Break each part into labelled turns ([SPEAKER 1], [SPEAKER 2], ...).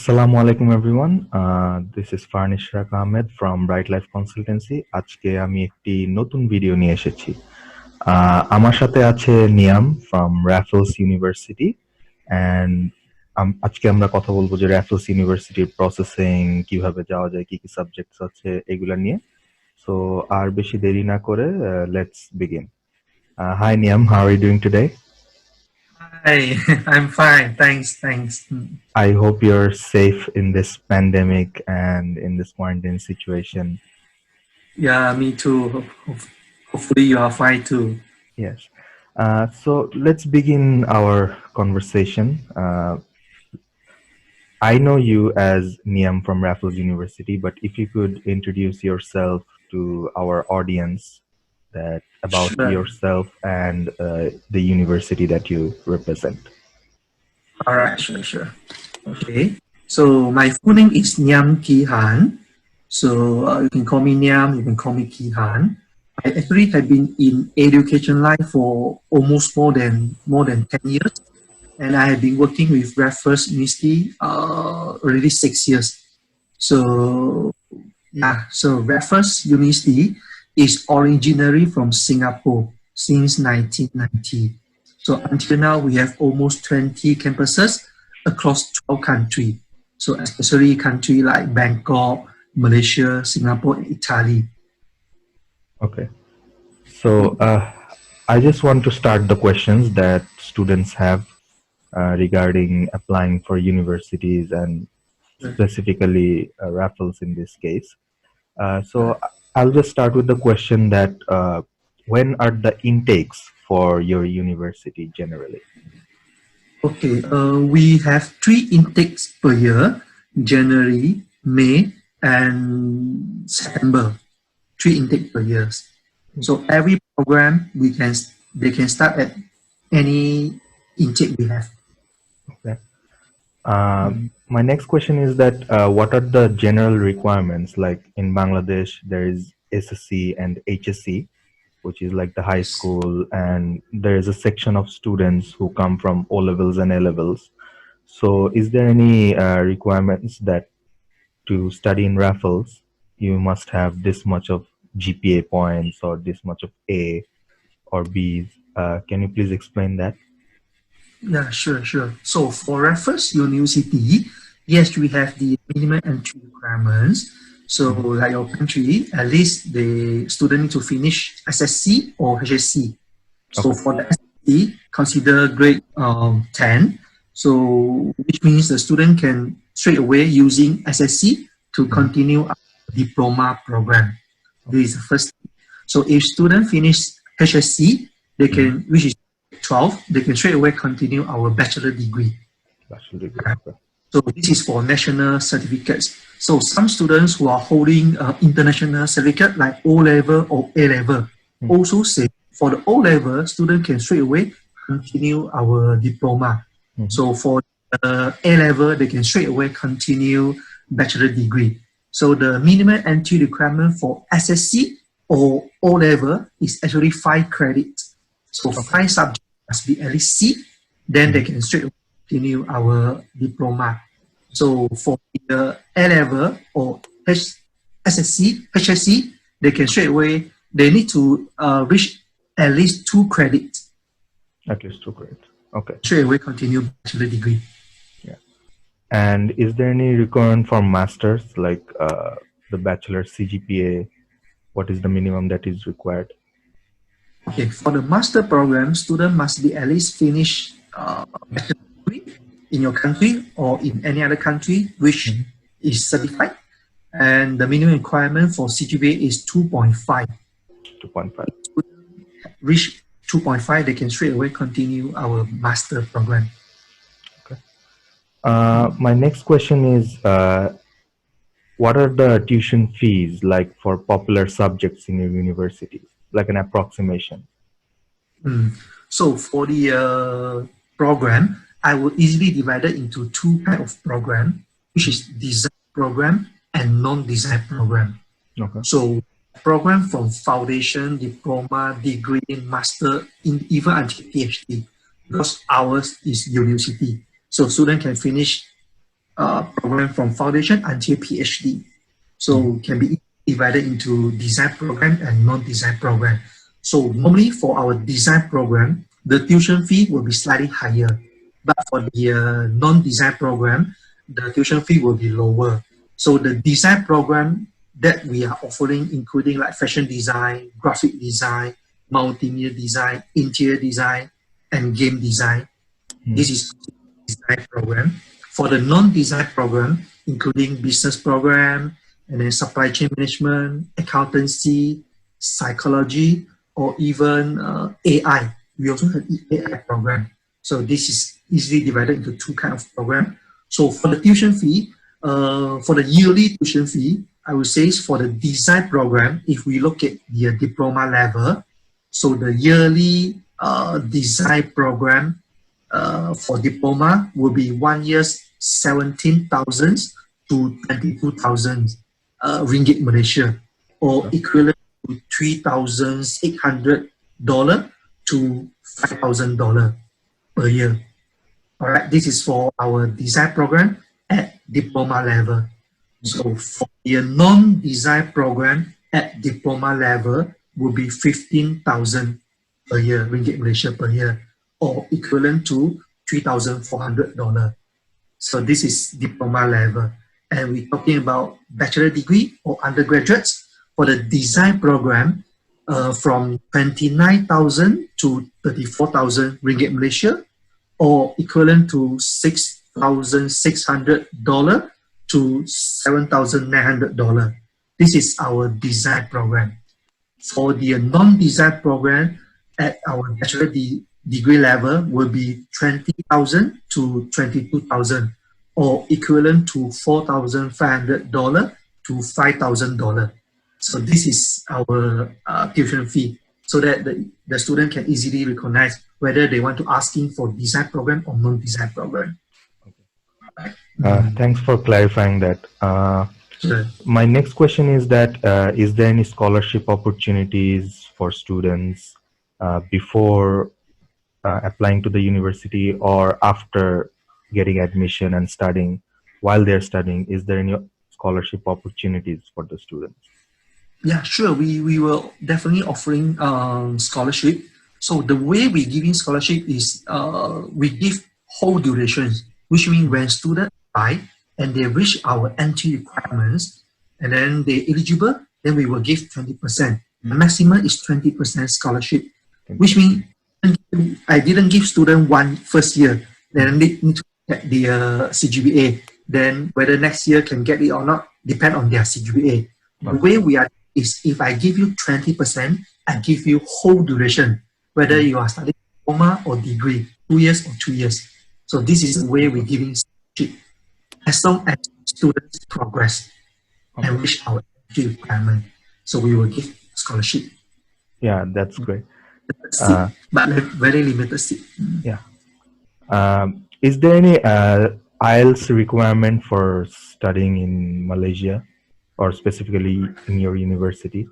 [SPEAKER 1] Assalamu alaikum everyone. This is Farnish Raq Ahmed from Bright Life Consultancy. আজকে আমি একটি নতুন ভিডিও নিয়ে এসেছি। আমার সাথে আছে নিয়াম from Raffles University and আজকে আমরা কথা বলবো যে Raffles University প্রসেসিং কিভাবে যাওয়া যায়, কি কি সাবজেক্টস আছে এগুলা নিয়ে। So আর বেশি দেরি না করে let's begin. Hi Niam, how are you doing today?
[SPEAKER 2] Hi, I'm fine. Thanks.
[SPEAKER 1] I hope you're safe in this pandemic and in this quarantine situation.
[SPEAKER 2] Yeah, me too. Hopefully you are fine too.
[SPEAKER 1] Yes. So let's begin our conversation. I know you as Niam from Raffles University, but if you could introduce yourself to our audience about
[SPEAKER 2] Sure.
[SPEAKER 1] yourself and the university that you represent.
[SPEAKER 2] All right, sure. Okay. So my full name is Niam Ki Han. So you can call me Niam, you can call me Ki Han. I actually have been in education life for almost more than 10 years. And I have been working with Raffles University already 6 years. So Raffles University is originally from Singapore since 1990. So until now, we have almost 20 campuses across 12 countries. So especially countries like Bangkok, Malaysia, Singapore, and Italy.
[SPEAKER 1] Okay. So I just want to start the questions that students have regarding applying for universities and specifically Raffles in this case. So I'll just start with the question that when are the intakes for your university generally?
[SPEAKER 2] Okay, we have 3 intakes per year: January, May, and September. 3 intakes per year. So every program they can start at any intake we have.
[SPEAKER 1] Okay. My next question is that what are the general requirements? Like in Bangladesh, there is SSC and HSC, which is like the high school, and there is a section of students who come from O levels and A levels. So is there any requirements that to study in Raffles, you must have this much of GPA points or this much of A or Bs? Can you please explain that?
[SPEAKER 2] Yeah, sure. So for Raffles University, yes, we have the minimum entry requirements. So like your country, at least the student need to finish SSC or HSC. So for the SSC, consider grade 10. So which means the student can straight away using SSC to continue our diploma program. This is the first thing. So if student finish HSC, they can, which is 12, they can straight away continue our bachelor degree. So this is for national certificates. So some students who are holding international certificate like O level or A level also say for the O level, student can straight away continue our diploma. So for A level, they can straight away continue bachelor degree. So the minimum entry requirement for SSC or O level is actually 5 credits. So 5 subjects must be at least C, then they can straight away continue our diploma. So for the A level or SSC, HSC, they can straight away, they need to reach at least 2 credits.
[SPEAKER 1] At least 2 credits. Okay.
[SPEAKER 2] Straight away continue bachelor degree.
[SPEAKER 1] Yeah. And is there any requirement for masters, like the bachelor CGPA? What is the minimum that is required?
[SPEAKER 2] Okay, for the master program, student must be at least finish bachelor degree in your country or in any other country which is certified. And the minimum requirement for CGPA is 2.5.
[SPEAKER 1] 2.5.
[SPEAKER 2] Reach 2.5, they can straight away continue our master program.
[SPEAKER 1] Okay. My next question is, what are the tuition fees like for popular subjects in your university? Like an approximation.
[SPEAKER 2] So for the program, I will easily divide it into 2 types of program, which is design program and non-design program.
[SPEAKER 1] Okay.
[SPEAKER 2] So program from foundation, diploma, degree, master, even until PhD, because ours is university. So student can finish program from foundation until PhD. So can be divided into design program and non-design program. So normally for our design program, the tuition fee will be slightly higher, but for the non-design program, the tuition fee will be lower. So the design program that we are offering, including like fashion design, graphic design, multimedia design, interior design, and game design. This is design program. For the non-design program, including business program, and then supply chain management, accountancy, psychology, or even AI. We also have AI program. So this is easily divided into two kinds of program. So for the tuition fee, for the yearly tuition fee, I would say for the design program, if we look at the diploma level, so the yearly design program for diploma will be 1 year's 17,000 to 22,000 ringgit Malaysia, or equivalent to $3,800 to $5,000 per year. All right, this is for our design program at diploma level. So for the non-design program at diploma level will be 15,000 per year, ringgit Malaysia per year, or equivalent to $3,400. So this is diploma level. And we're talking about bachelor degree or undergraduates for the design program from 29,000 to 34,000 ringgit Malaysia, or equivalent to $6,600 to $7,900. This is our design program. For the non-design program at our bachelor degree level will be 20,000 to 22,000, or equivalent to $4,500 to $5,000. So this is our tuition fee, so that the student can easily recognize whether they want to asking for design program or non-design program.
[SPEAKER 1] Thanks for clarifying that.
[SPEAKER 2] Sure.
[SPEAKER 1] My next question is that is there any scholarship opportunities for students before applying to the university or after getting admission and studying? While they're studying, is there any scholarship opportunities for the students?
[SPEAKER 2] Yeah, sure. We will definitely offering scholarship. So the way we giving scholarship is we give whole durations, which means when students apply and they reach our entry requirements and then they're eligible, then we will give 20%. The maximum is 20% scholarship, which means I didn't give student one first year, then they need to get the CGPA. Then whether next year can get it or not depend on their CGPA. The way we are is if I give you 20%, I give you whole duration, whether you are studying diploma or degree, 2 years or 2 years. So this is the way we're giving scholarship. As long as students progress and reach our entry requirement, so we will give scholarship.
[SPEAKER 1] Yeah, that's great.
[SPEAKER 2] But very limited seat.
[SPEAKER 1] Yeah. Is there any IELTS requirement for studying in Malaysia, or specifically in your university?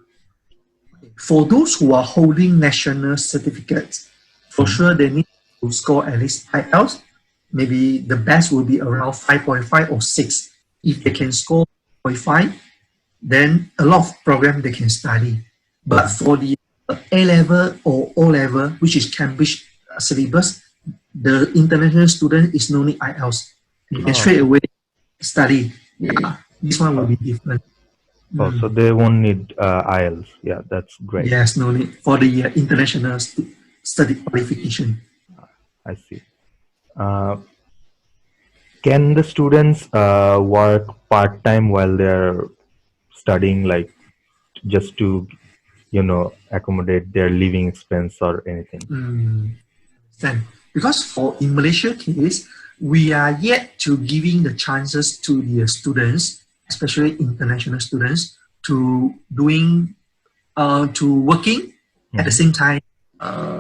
[SPEAKER 2] For those who are holding national certificates, for sure they need to score at least IELTS. Maybe the best will be around 5.5 or 6. If they can score 5.5, then a lot of program they can study. But for the A-level or O-level, which is Cambridge syllabus, the international student is no need IELTS. You can straight away study. Yeah, this one will be different.
[SPEAKER 1] Oh, so they won't need IELTS. Yeah, that's great.
[SPEAKER 2] Yes, no need for the international study qualification.
[SPEAKER 1] I see. Can the students work part-time while they're studying, like just to, accommodate their living expense or anything?
[SPEAKER 2] Then, because for in Malaysia case, we are yet to giving the chances to the students, especially international students, to doing to working at the same time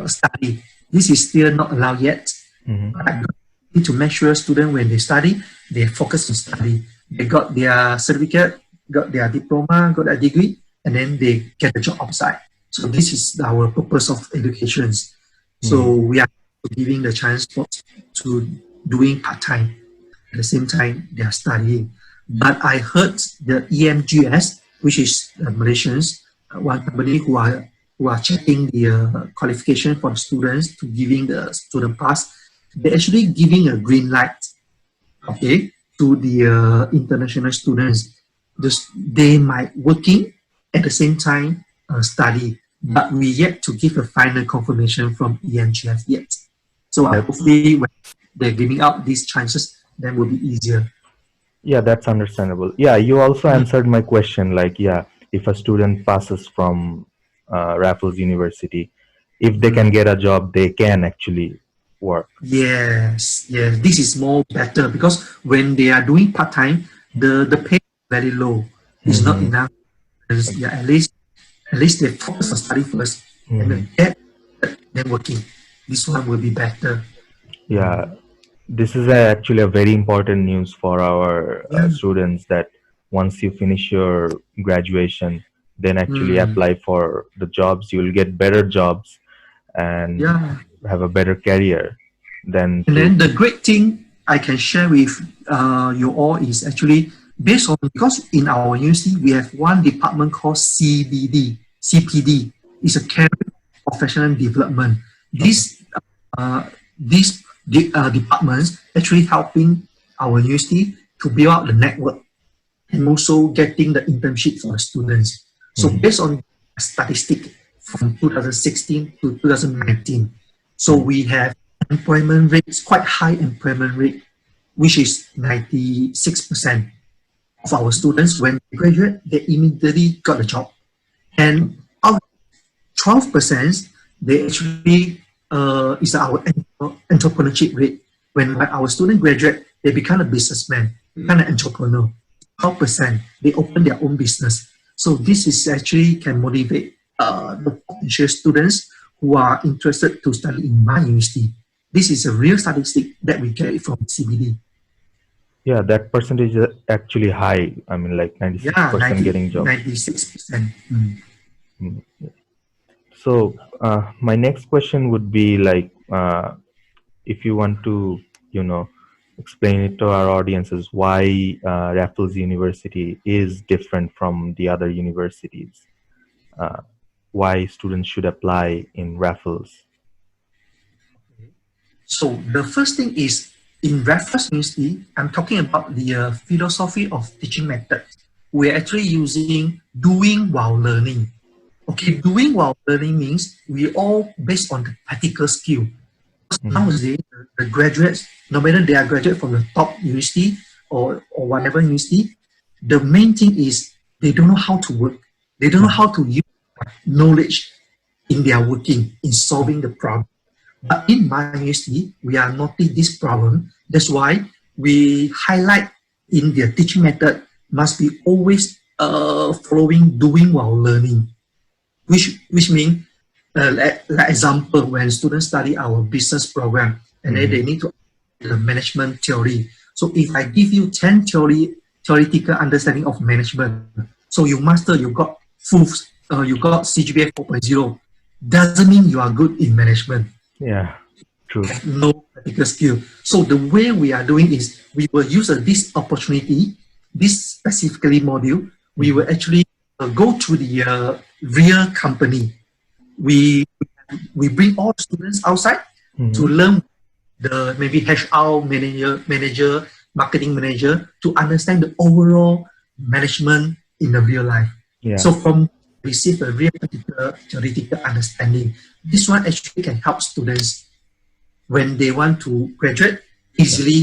[SPEAKER 2] study. This is still not allowed yet. But need to make sure students when they study, they focus on study. They got their certificate, got their diploma, got their degree, and then they get a job outside. So this is our purpose of education. So we are giving the chance to doing part-time. at the same time they are studying. But I heard the EMGS, which is Malaysians, one company who are checking the qualification for the students to giving the student pass. They're actually giving a green light, okay, to the international students. They might working at the same time study, but we yet to give a final confirmation from EMGF yet. So
[SPEAKER 1] That's
[SPEAKER 2] hopefully when they're giving out these chances, then will be easier.
[SPEAKER 1] Yeah, that's understandable. Yeah, you also
[SPEAKER 2] Mm,
[SPEAKER 1] answered my question. Like, yeah, if a student passes from Raffles University, if they can
[SPEAKER 2] mm.
[SPEAKER 1] get a job, they can actually work.
[SPEAKER 2] Yes, yes. This is more better because when they are doing part time, the pay is very low. It's not
[SPEAKER 1] Hmm.
[SPEAKER 2] enough. Yeah, at least they focus on study first and
[SPEAKER 1] Hmm.
[SPEAKER 2] then get then working. This one will be better.
[SPEAKER 1] Yeah, this is actually a very important news for our
[SPEAKER 2] Yeah.
[SPEAKER 1] students that once you finish your graduation, then actually
[SPEAKER 2] Mm.
[SPEAKER 1] apply for the jobs. You will get better jobs and
[SPEAKER 2] Yeah.
[SPEAKER 1] have a better career than
[SPEAKER 2] And
[SPEAKER 1] to.
[SPEAKER 2] then the great thing I can share with you all is actually based on because in our university we have one department called CBD. CPD is a career professional development.
[SPEAKER 1] Okay.
[SPEAKER 2] These departments actually helping our university to build out the network and also getting the internship for the students. So
[SPEAKER 1] Mhm.
[SPEAKER 2] based on statistic from 2016 to 2019, so
[SPEAKER 1] Mhm.
[SPEAKER 2] we have employment rates, quite high employment rate, which is 96% of our students when they graduate, they immediately got a job. And out of 12%, they actually is our entrepreneurship rate. When our student graduate, they become a businessman, become an entrepreneur. 12%, they open their own business. So this is actually can motivate the potential students who are interested to study in my university. This is a real statistic that we get from CBD.
[SPEAKER 1] Yeah, that percentage is actually high. I mean, like
[SPEAKER 2] Yeah,
[SPEAKER 1] 96%
[SPEAKER 2] 90,
[SPEAKER 1] getting jobs.
[SPEAKER 2] 96%. Mm.
[SPEAKER 1] Mm. So, my next question would be like, if you want to, you know, explain it to our audiences why Raffles University is different from the other universities, uh, why students should apply in Raffles.
[SPEAKER 2] So the first thing is in Raffles University, I'm talking about the philosophy of teaching method. We're actually using doing while learning. Okay, doing while learning means we all based on the practical skill.
[SPEAKER 1] Mhm.
[SPEAKER 2] Nowadays, the graduates, no matter they are graduate from the top university or whatever university, the main thing is they don't know how to work. They don't know
[SPEAKER 1] Mhm.
[SPEAKER 2] how to use knowledge in their working, in solving the problem. But in my university, we are noting this problem. That's why we highlight in their teaching method must be always following doing while learning, which means like example when students study our business program and then they
[SPEAKER 1] Mhm.
[SPEAKER 2] need to the management theory. So if I give you 10 theoretical understanding of management, so you master, you got CGPA 4.0, doesn't mean you are good in management.
[SPEAKER 1] Yeah, true.
[SPEAKER 2] Have no practical skill. So the way we are doing is we will use this opportunity, this specifically module, we
[SPEAKER 1] Mhm.
[SPEAKER 2] will actually go to the real company. We we bring all students outside to
[SPEAKER 1] Mhm.
[SPEAKER 2] learn the maybe HR manager, marketing manager to understand the overall management in the real life.
[SPEAKER 1] Yeah,
[SPEAKER 2] So from receive a real practical theoretical understanding. This one actually can help students when they want to graduate
[SPEAKER 1] yeah,
[SPEAKER 2] easily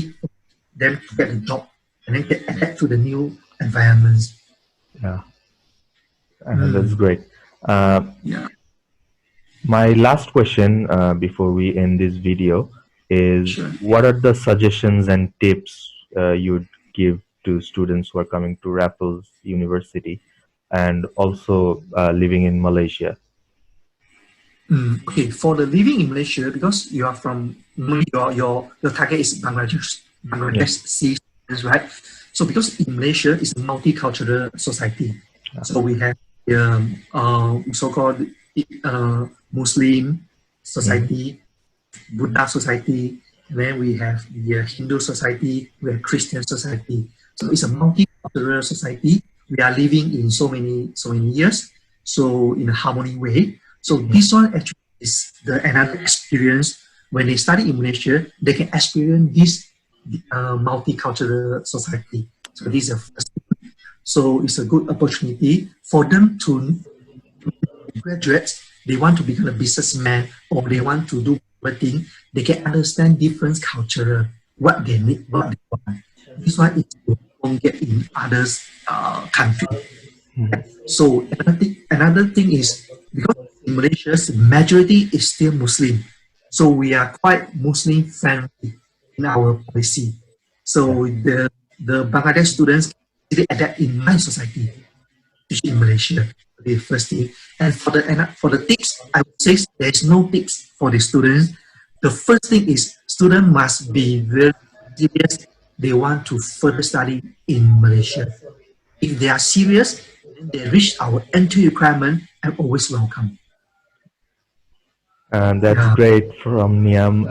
[SPEAKER 2] them to get a job and then get adapt to the new environments.
[SPEAKER 1] yeah. That's
[SPEAKER 2] Mm,
[SPEAKER 1] great. Uh,
[SPEAKER 2] yeah,
[SPEAKER 1] My last question before we end this video is
[SPEAKER 2] sure.
[SPEAKER 1] what are the suggestions and tips you'd give to students who are coming to Raffles University and also living in Malaysia?
[SPEAKER 2] Okay, for the living in Malaysia, because you are from your target is
[SPEAKER 1] Yeah.
[SPEAKER 2] Bangladesh citizens, right? So because in Malaysia is a multicultural society,
[SPEAKER 1] Yeah.
[SPEAKER 2] so we have so-called Muslim
[SPEAKER 1] Mhm.
[SPEAKER 2] society, Buddha society, then we have the Hindu society, we have Christian society. So it's a multicultural society. We are living in so many years, so in a harmony way. So this one actually is the another experience when they study in Malaysia, they can experience this multicultural society. So this is a first. So it's a good opportunity for them to graduates, they want to become a businessman or they want to do marketing, they can understand different culture, what they need, what they want. This one is you won't get in others country. So another thing is because in Malaysia, the majority is still Muslim. So we are quite Muslim friendly in our policy.
[SPEAKER 1] Yeah.
[SPEAKER 2] So the Bangladesh students really adapt in my society in Malaysia. The first thing, and for the tips, I would say there is no tips for the students. The first thing is student must be very serious. They want to further study in Malaysia. If they are serious, then they reach our entry requirement. I'm always welcome.
[SPEAKER 1] And that's
[SPEAKER 2] Yeah,
[SPEAKER 1] great from Niam.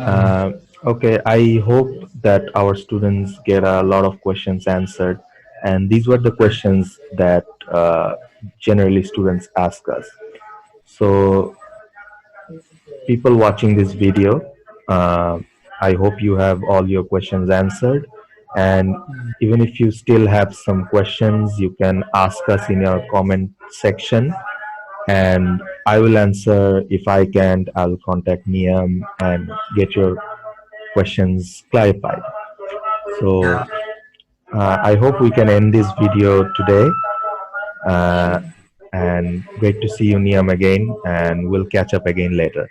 [SPEAKER 1] Okay, I hope that our students get a lot of questions answered. And these were the questions that generally students ask us. So, people watching this video, I hope you have all your questions answered. And even if you still have some questions, you can ask us in your comment section and I will answer. If I can't, I'll contact Niam and get your questions clarified. So
[SPEAKER 2] yeah,
[SPEAKER 1] I hope we can end this video today. Uh, and great to see you, Niam, again. And we'll catch up again later.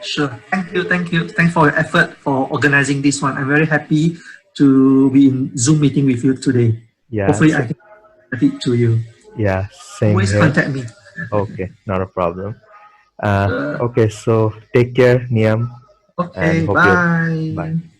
[SPEAKER 2] sure. Thank you, thank you. Thanks for your effort for organizing this one. I'm very happy to be in Zoom meeting with you today.
[SPEAKER 1] Yeah,
[SPEAKER 2] Hopefully, I can benefit to you.
[SPEAKER 1] yeah, same
[SPEAKER 2] Always
[SPEAKER 1] here.
[SPEAKER 2] contact me.
[SPEAKER 1] Okay, not a problem.
[SPEAKER 2] Uh,
[SPEAKER 1] Okay, so take care, Niam, and
[SPEAKER 2] okay,
[SPEAKER 1] hope you. Bye.
[SPEAKER 2] bye.